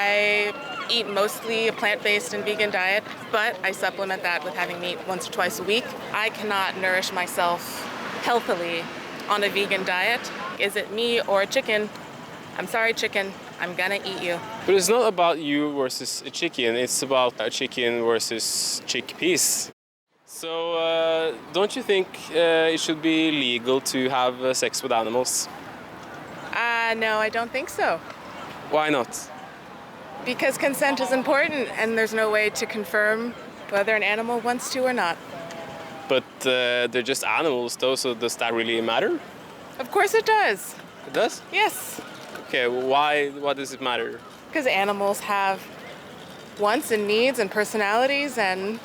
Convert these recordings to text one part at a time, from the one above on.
I eat mostly a plant-based and vegan diet, but I supplement that with having meat once or twice a week. I cannot nourish myself healthily on a vegan diet. Is it me or a chicken? I'm sorry, chicken. I'm gonna eat you. But it's not about you versus a chicken. It's about a chicken versus chickpeas. So don't you think it should be legal to have sex with animals? No, I don't think so. Why not? Because consent is important, and there's no way to confirm whether an animal wants to or not. But they're just animals, though, so does that really matter? Of course it does. It does? Yes. Okay, why does it matter? Because animals have wants and needs and personalities, and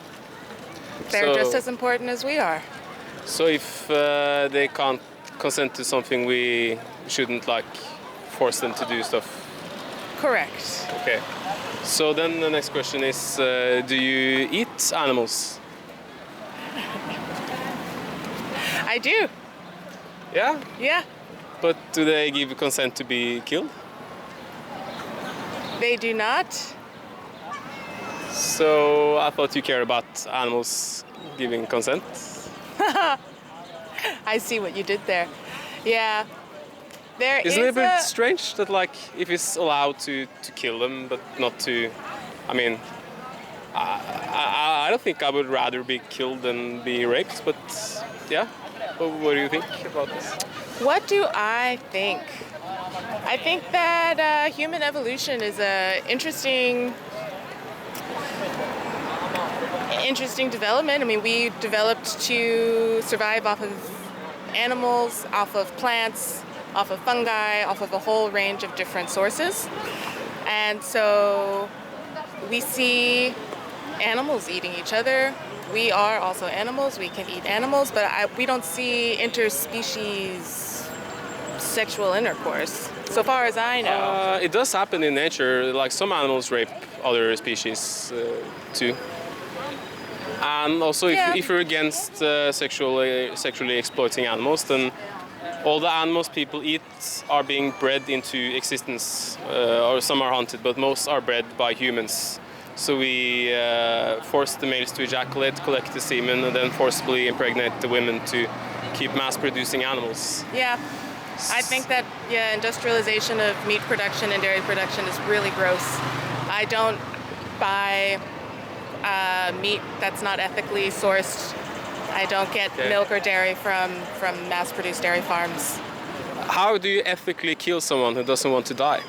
they're just as important as we are. So if they can't consent to something, we shouldn't force them to do stuff? Correct. Okay. So then the next question is, do you eat animals? I do. Yeah? Yeah. But do they give consent to be killed? They do not. So I thought you care about animals giving consent. I see what you did there. Yeah. Isn't it a bit strange that if it's allowed to kill them but not to, I mean, I don't think I would rather be killed than be raped, but yeah. What do you think about this? What do I think? I think that human evolution is an interesting development. I mean, we developed to survive off of animals, off of plants, off of fungi, off of a whole range of different sources. And so we see animals eating each other. We are also animals. We can eat animals, but we don't see interspecies sexual intercourse, so far as I know. It does happen in nature. Some animals rape other species too. And also, if you're against sexually exploiting animals, then all the animals people eat are being bred into existence, or some are hunted, but most are bred by humans. So we force the males to ejaculate, collect the semen, and then forcibly impregnate the women to keep mass-producing animals. Yeah, I think that industrialization of meat production and dairy production is really gross. I don't buy meat that's not ethically sourced. I don't get milk or dairy from mass-produced dairy farms. How do you ethically kill someone who doesn't want to die?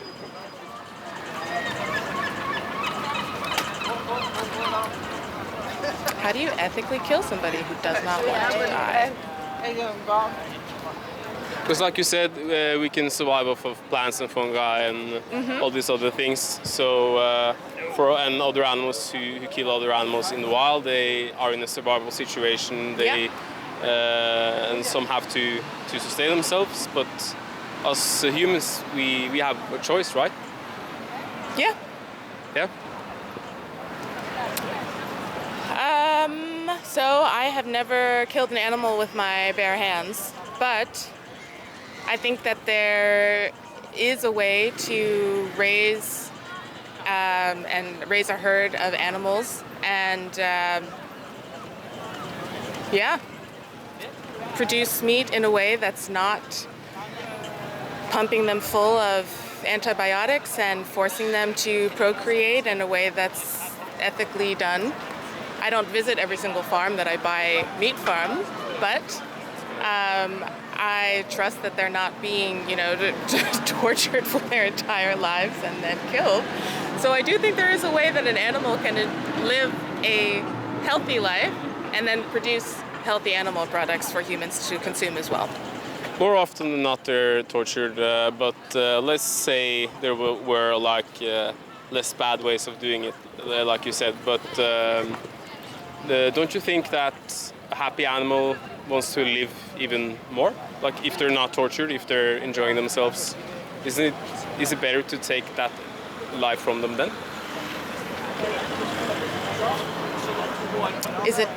How do you ethically kill somebody who does not want to die? Because like you said, we can survive off of plants and fungi and all these other things. So and other animals who kill other animals in the wild, they are in a survival situation. And some have to sustain themselves. But us humans, we have a choice, right? Yeah. Yeah. So I have never killed an animal with my bare hands, but I think that there is a way to raise a herd of animals and produce meat in a way that's not pumping them full of antibiotics and forcing them to procreate in a way that's ethically done. I don't visit every single farm that I buy meat from, but I trust that they're not being, tortured for their entire lives and then killed. So I do think there is a way that an animal can live a healthy life and then produce healthy animal products for humans to consume as well. More often than not, they're tortured, but let's say there were less bad ways of doing it, like you said. But don't you think that a happy animal wants to live even more? Like if they're not tortured, if they're enjoying themselves, is it better to take that life from them then? Is it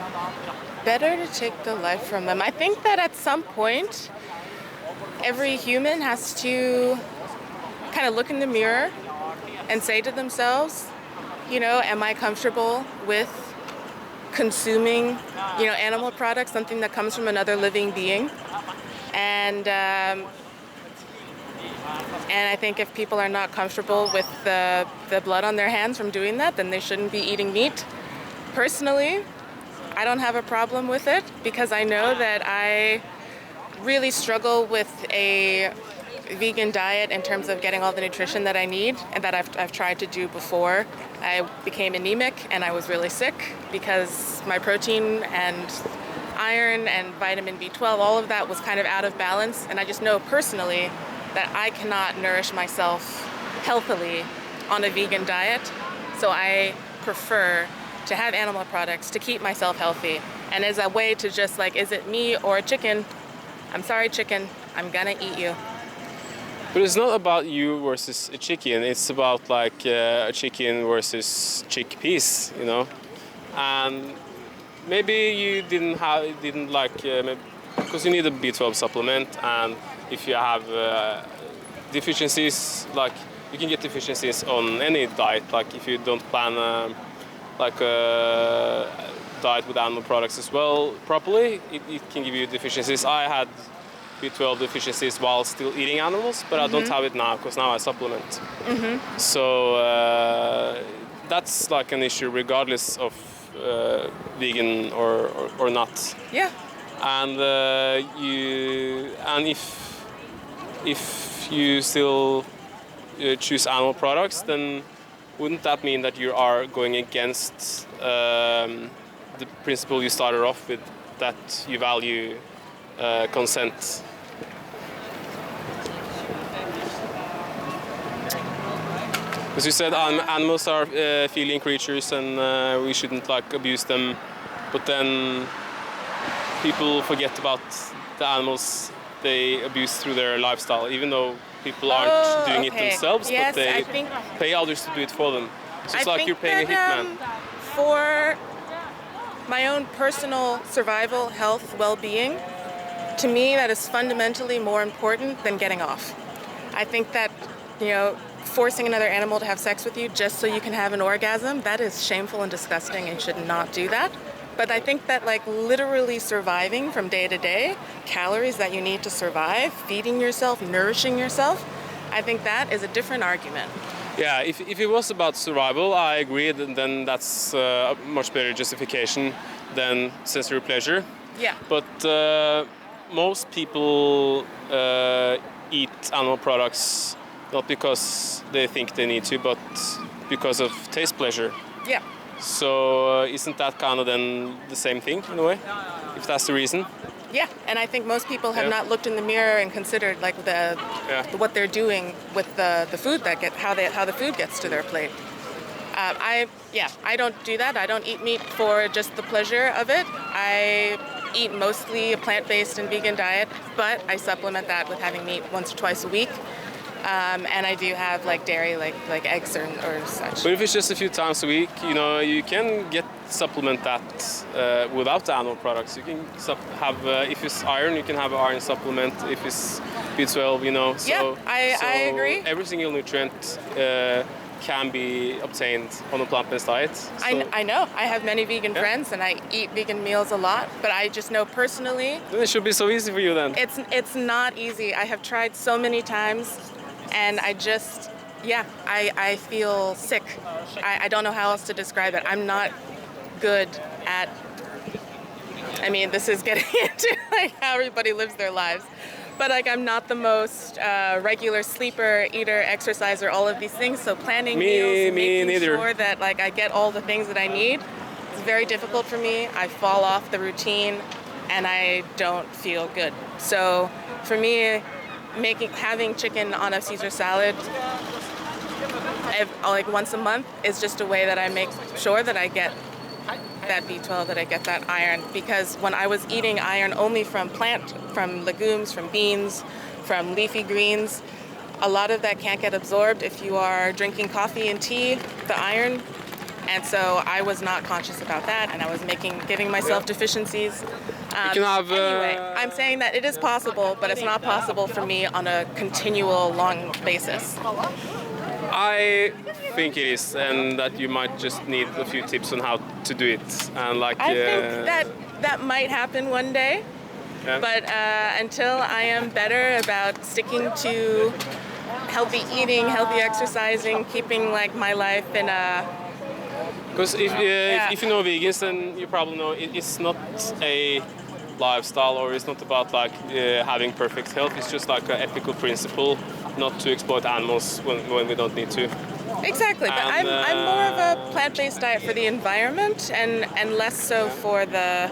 better to take the life from them? I think that at some point, every human has to kind of look in the mirror and say to themselves, am I comfortable with consuming, animal products, something that comes from another living being? And I think if people are not comfortable with the blood on their hands from doing that, then they shouldn't be eating meat. Personally, I don't have a problem with it because I know that I really struggle with a vegan diet in terms of getting all the nutrition that I need and that I've tried to do before. I became anemic and I was really sick because my protein and iron and vitamin B12, all of that was kind of out of balance. And I just know personally that I cannot nourish myself healthily on a vegan diet. So I prefer to have animal products to keep myself healthy. And as a way to just is it me or a chicken? I'm sorry, chicken, I'm gonna eat you. But it's not about you versus a chicken. It's about a chicken versus chickpeas, And maybe you didn't like because you need a B12 supplement, and if you have deficiencies, you can get deficiencies on any diet. If you don't plan a diet with animal products as well properly, it can give you deficiencies. I had B12 deficiencies while still eating animals, but I don't have it now because now I supplement. So that's an issue regardless of vegan or not. Yeah. And if you still choose animal products, then wouldn't that mean that you are going against the principle you started off with, that you value consent? As you said, animals are feeling creatures and we shouldn't abuse them, but then people forget about the animals they abuse through their lifestyle, even though people aren't doing it themselves, yes, but they pay others to do it for them. So it's you're paying a hitman. For my own personal survival, health, well-being, to me that is fundamentally more important than getting off. I think that, forcing another animal to have sex with you just so you can have an orgasm, that is shameful and disgusting and should not do that. But I think that literally surviving from day to day, calories that you need to survive, feeding yourself, nourishing yourself, I think that is a different argument. Yeah, if it was about survival, I agree, then that's a much better justification than sensory pleasure. Yeah. But most people eat animal products not because they think they need to, but because of taste pleasure. Yeah. So isn't that kind of then the same thing in a way, if that's the reason? Yeah, and I think most people have not looked in the mirror and considered what they're doing with the food how the food gets to their plate. I don't do that. I don't eat meat for just the pleasure of it. I eat mostly a plant-based and vegan diet, but I supplement that with having meat once or twice a week. And I do have dairy, like eggs or such. But if it's just a few times a week, you can supplement that without the animal products. You can have, if it's iron, you can have an iron supplement. If it's B12, So, I agree. Every single nutrient can be obtained on a plant-based diet. So. I know. I have many vegan friends, and I eat vegan meals a lot. But I just know personally. Then it should be so easy for you then. It's not easy. I have tried so many times. And I just, I feel sick. I don't know how else to describe it. I'm not good at, this is getting into how everybody lives their lives. But I'm not the most regular sleeper, eater, exerciser, all of these things. So planning meals and making sure that I get all the things that I need is very difficult for me. I fall off the routine and I don't feel good. So for me, having chicken on a Caesar salad once a month is just a way that I make sure that I get that B12, that I get that iron. Because when I was eating iron only from legumes, from beans, from leafy greens, a lot of that can't get absorbed if you are drinking coffee and tea, the iron. And so I was not conscious about that, and I was giving myself deficiencies. Anyway, I'm saying that it is possible, but it's not possible for me on a continual, long basis. I think it is, and that you might just need a few tips on how to do it. And like, I think that might happen one day, but until I am better about sticking to healthy eating, healthy exercising, keeping like my life in a... Because if you know vegans, then you probably know it's not a lifestyle, or it's not about like having perfect health. It's just like an ethical principle not to exploit animals when we don't need to. Exactly, but I'm more of a plant-based diet for the environment and less so for the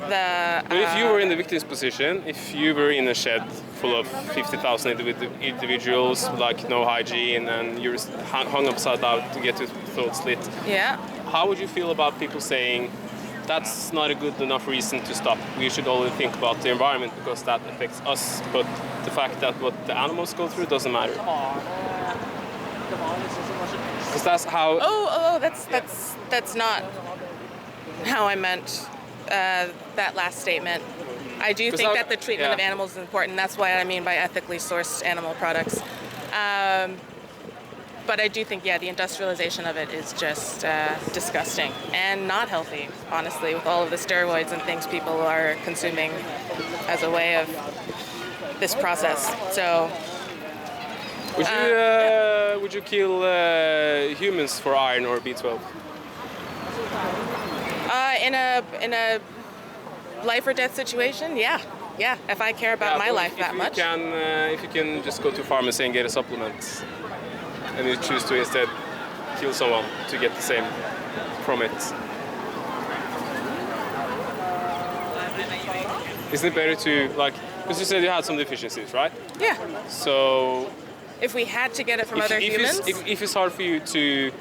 But if you were in the victim's position, if you were in a shed full of 50,000 individuals, like no hygiene, and you're hung upside down to get your throat slit, how would you feel about people saying that's not a good enough reason to stop? We should only think about the environment because that affects us, but the fact that what the animals go through doesn't matter. Because that's how... that's not how I meant that last statement. I do think that the treatment of animals is important. That's what I mean by ethically sourced animal products. But I do think, the industrialization of it is just disgusting and not healthy, honestly, with all of the steroids and things people are consuming as a way of this process. So, would you kill humans for iron or B12? In a life or death situation, yeah. If I care about my life that much. If you can just go to a pharmacy and get a supplement, and you choose to instead kill someone to get the same from it. Isn't it better to, like, because you said you had some deficiencies, right? Yeah. So if we had to get it from other humans? If it's hard for you to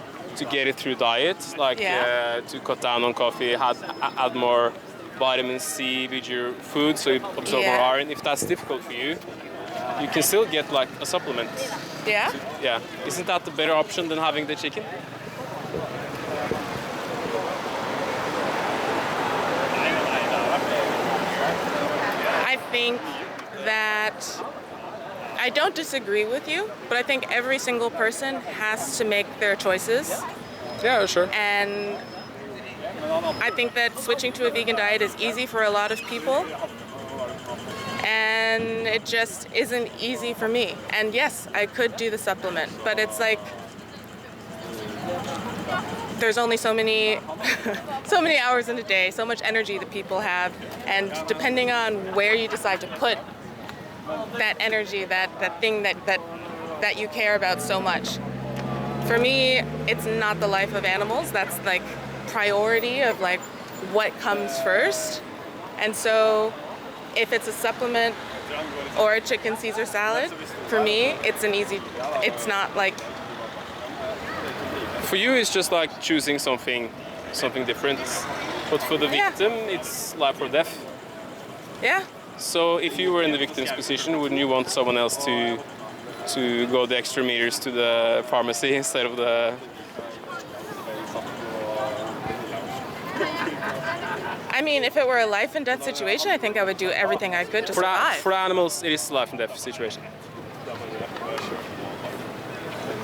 get it through diet, like to cut down on coffee, add more vitamin C with your food so you absorb more iron, if that's difficult for you, you can still get like a supplement. Yeah? Isn't that the better option than having the chicken? I think that I don't disagree with you, but I think every single person has to make their choices. Yeah, sure. And I think that switching to a vegan diet is easy for a lot of people. And it just isn't easy for me. And yes, I could do the supplement, but it's like there's only so many hours in a day, so much energy that people have, and depending on where you decide to put that energy, that thing that you care about so much. For me, it's not the life of animals. That's like priority of like what comes first. And so if it's a supplement or a chicken Caesar salad, for me, it's not like... For you, it's just like choosing something different. But for the victim, it's life or death. Yeah. So if you were in the victim's position, wouldn't you want someone else to go the extra meters to the pharmacy instead of the... I mean, if it were a life and death situation, I think I would do everything I could to survive. For animals, it is a life and death situation.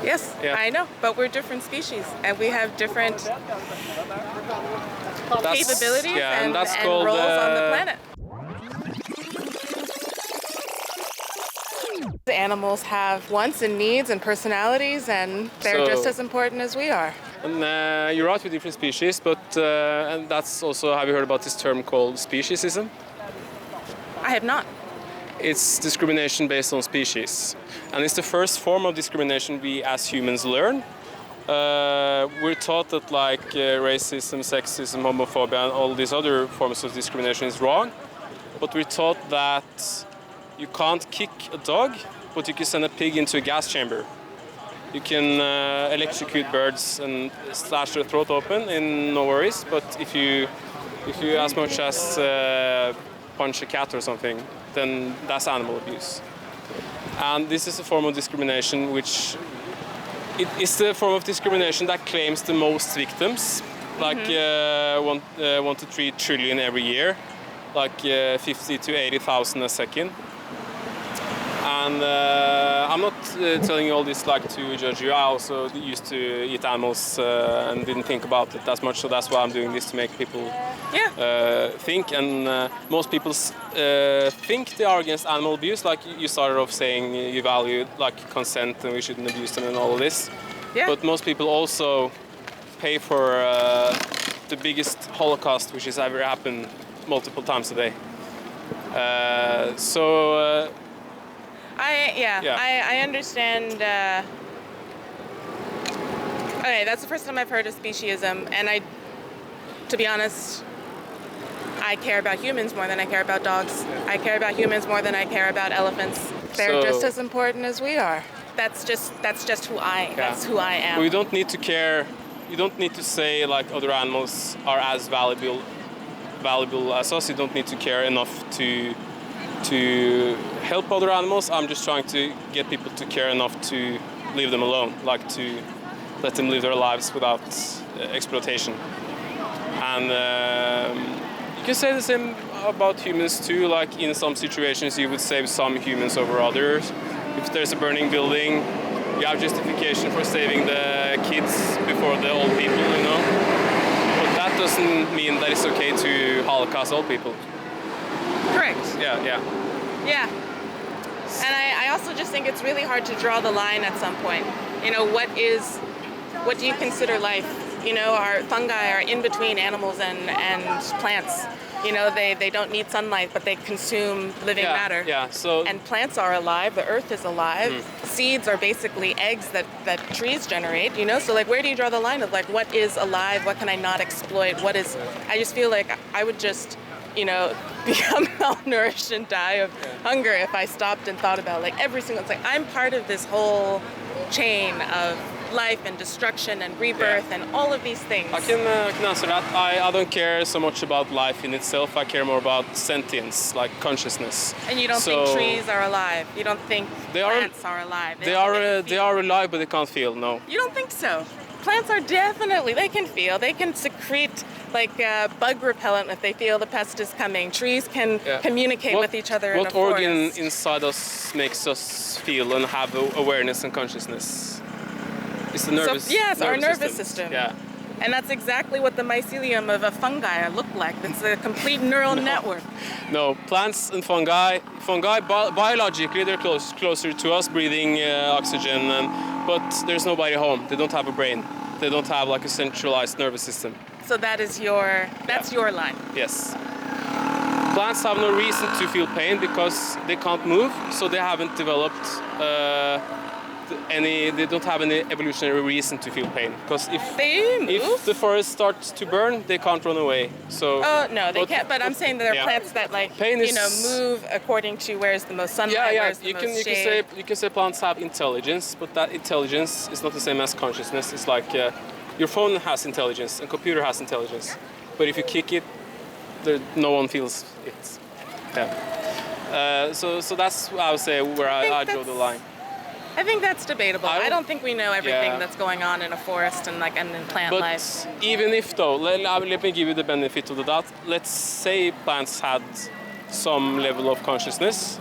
Yes, I know, but we're different species, and we have different capabilities and roles on the planet. The animals have wants and needs and personalities, and they're just as important as we are. And you're right with different species, but and that's also, have you heard about this term called speciesism? I have not. It's discrimination based on species. And it's the first form of discrimination we as humans learn. We're taught that like racism, sexism, homophobia, and all these other forms of discrimination is wrong. But we're taught that you can't kick a dog, but you can send a pig into a gas chamber. You can electrocute birds and slash their throat open in no worries, but if you as much as punch a cat or something, then that's animal abuse. And this is a form of discrimination which is the form of discrimination that claims the most victims, like 1 to 3 trillion every year, like 50 to 80,000 a second. And I'm not telling you all this like to judge you. I also used to eat animals and didn't think about it as much, so that's why I'm doing this, to make people think. And most people think they are against animal abuse. Like you started off saying you value like consent and we shouldn't abuse them and all of this. Yeah. But most people also pay for the biggest Holocaust which has ever happened multiple times a day. I understand. Okay, that's the first time I've heard of speciesism, and to be honest, I care about humans more than I care about dogs. I care about humans more than I care about elephants. They're just as important as we are. That's just who that's who I am. Well, you don't need to care. You don't need to say like other animals are as valuable as us. You don't need to care enough to help other animals. I'm just trying to get people to care enough to leave them alone, like to let them live their lives without exploitation. And you can say the same about humans too. Like in some situations, you would save some humans over others. If there's a burning building, you have justification for saving the kids before the old people, you know. But that doesn't mean that it's okay to Holocaust old people. Correct. Yeah. And I also just think it's really hard to draw the line at some point. You know, what do you consider life? You know, our fungi are in between animals and plants. You know, they don't need sunlight, but they consume living matter. Yeah. So and plants are alive. The earth is alive. Seeds are basically eggs that trees generate. You know, so like, where do you draw the line of like, what is alive? What can I not exploit? What is? I just feel like I would just, you know, become malnourished and die of hunger if I stopped and thought about like every single. It's like I'm part of this whole chain of life and destruction and rebirth and all of these things. I can answer that. I don't care so much about life in itself. I care more about sentience, like consciousness. And you don't think trees are alive? You don't think plants are alive? They are alive, but they can't feel. No. You don't think so? Plants are definitely, they can feel. They can secrete like bug repellent if they feel the pest is coming. Trees can communicate with each other in a forest. What organ inside us makes us feel and have awareness and consciousness? It's the nervous our nervous system. Yeah. And that's exactly what the mycelium of a fungi look like. It's a complete neural network. No, plants and fungi biologically they're closer to us, breathing oxygen, but there's nobody home. They don't have a brain. They don't have like a centralized nervous system. So that's your line. Yes. Plants have no reason to feel pain because they can't move, so they haven't developed they don't have any evolutionary reason to feel pain. Because if the forest starts to burn, they can't run away. So no, they can't. But I'm saying that there are plants that move according to where's the most sunlight, where's the most shade. You can say plants have intelligence, but that intelligence is not the same as consciousness. It's like your phone has intelligence and computer has intelligence, but if you kick it, no one feels it. Yeah. So that's I would say where I draw the line. I think that's debatable. I don't think we know everything that's going on in a forest and in plant life. But even if though, let me give you the benefit of the doubt. Let's say plants had some level of consciousness.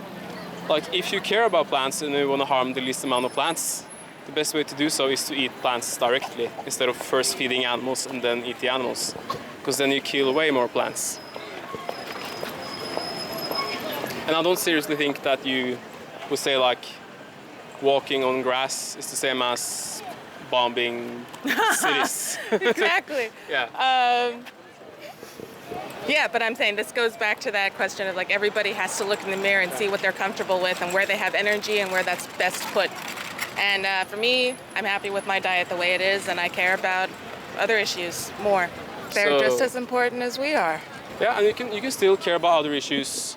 Like if you care about plants and you want to harm the least amount of plants, the best way to do so is to eat plants directly instead of first feeding animals and then eat the animals, because then you kill way more plants. And I don't seriously think that you would say like walking on grass is the same as bombing cities. Exactly. Yeah. Yeah, but I'm saying this goes back to that question of like everybody has to look in the mirror and see what they're comfortable with and where they have energy and where that's best put. And for me, I'm happy with my diet the way it is, and I care about other issues more. They're just as important as we are. Yeah, and you can still care about other issues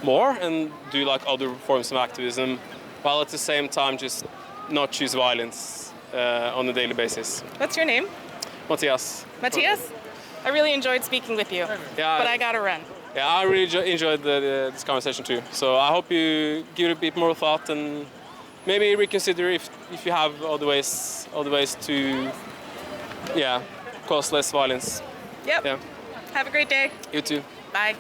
more and do like other forms of activism, while at the same time just not choose violence on a daily basis. What's your name? Matthias. Matthias? I really enjoyed speaking with you, but I gotta run. Yeah, I really enjoyed this conversation too. So I hope you give it a bit more thought and maybe reconsider if you have other ways to cause less violence. Yep. Yeah. Have a great day. You too. Bye.